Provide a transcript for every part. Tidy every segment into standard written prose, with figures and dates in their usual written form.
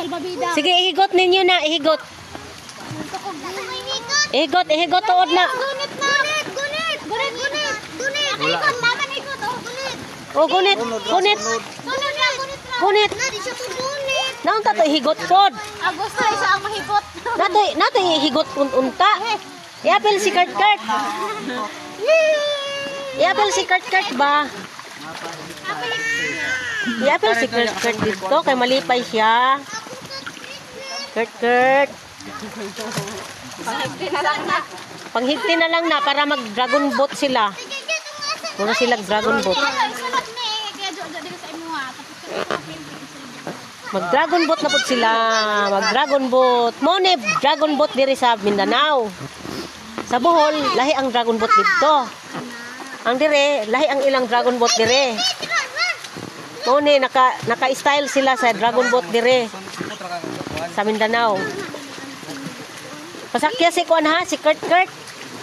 salbabida. Sige, ihigot ninyo na, ihigot. Ihigot, tuod na. Gunit na. Gunit. Ikot, laban ikot. Oh, gunit. Gunit na. Gunit. Na, di siya po gunit. Naunta to ihigot pod. Gusto isa ang mahibot. Nato ihigot unta. Iapil si Kurt. Iapil si Kurt ba? Iapil si Kurt dito kay malipay siya. Kurt. Panghigti na lang na para mag-dragon boat sila. Muna sila dragon boat. Mag-dragon boat na po sila. Mag-dragon boat. Mone, dragon boat diri sa Mindanao. Sa Bohol, lahi ang dragon boat dito. Ang dire, lahi ang ilang dragon boat dire. Mone, naka-style sila sa dragon boat dire. Sa Mindanao. Pasakya si Kuan ha, si Kurt.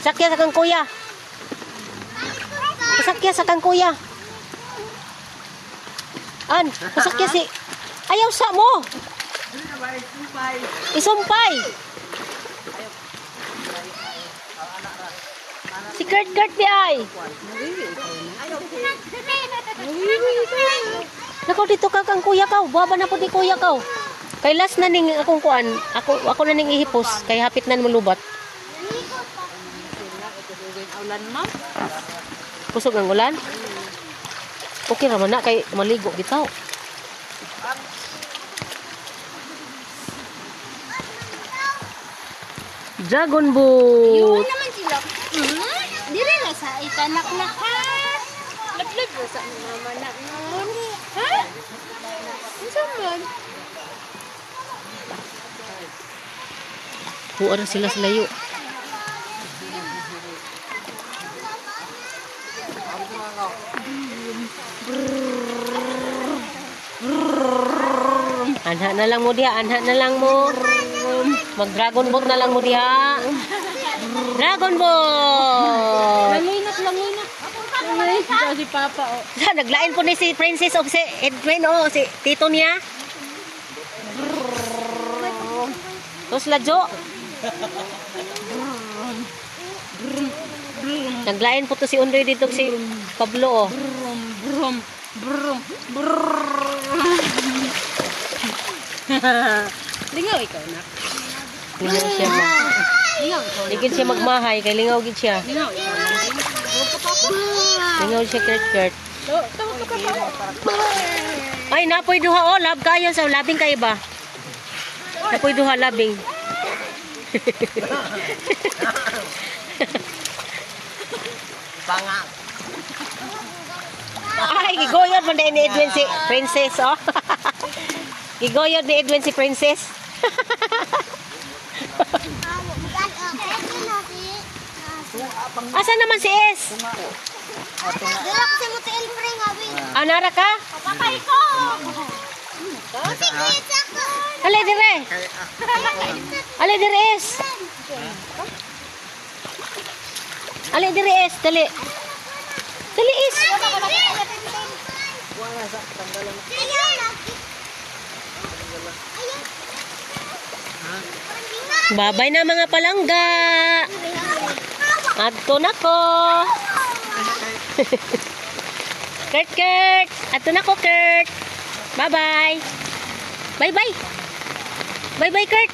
Pasakya sa kang kuya. Pasakya sa kang kuya. Pasakya si... Ayaw sa mo. Isumpay. Si Kurt di ay. Nako dito ka kang kuya ka. Buwaba na po di kuya ka. Kay last na ning akong kuan. Ako na ning ihipos. Kay hapit na mulubat. Pusog ang ulan? Okay raman na kay maligo bitaw. Dragon boat. Yun naman sila. Dili na sa itanak na ha. Laglag na sa mama na nun. Ha? Ano man? Huwag sila sa layo. Anha na lang mo diha, Mag-dragon boat na lang mo diha. Dragon boat. Langoy na. Si Papa o. Naglain po ni si Princess of si Edwin si tito niya. Tapos ladyo. Naglain po to si Undoy dito si Pablo Lingaw ikaw na. Lingaw siya Ligid siya magmahay kay lingaw gid siya. Lingaw siya Kurt. Ay napoy duha lab kayo sa labing kayo ba? Napoy duha labing. Pangak. Ay, gigoyod man ni Edwin si Princess, Gigoyod ni Edwin si Princess. Asa naman si S? Dala ko si Mutel Pring abi. Anara ka? Papay ko. Sige, ako. Ale dire. Ale dire S. Ale dire S, dali. Dali S. Babay na mga palangga. Adto na ko. Kurt. Adto na ko, Kurt. Bye-bye. Bye-bye. Bye-bye, Kurt.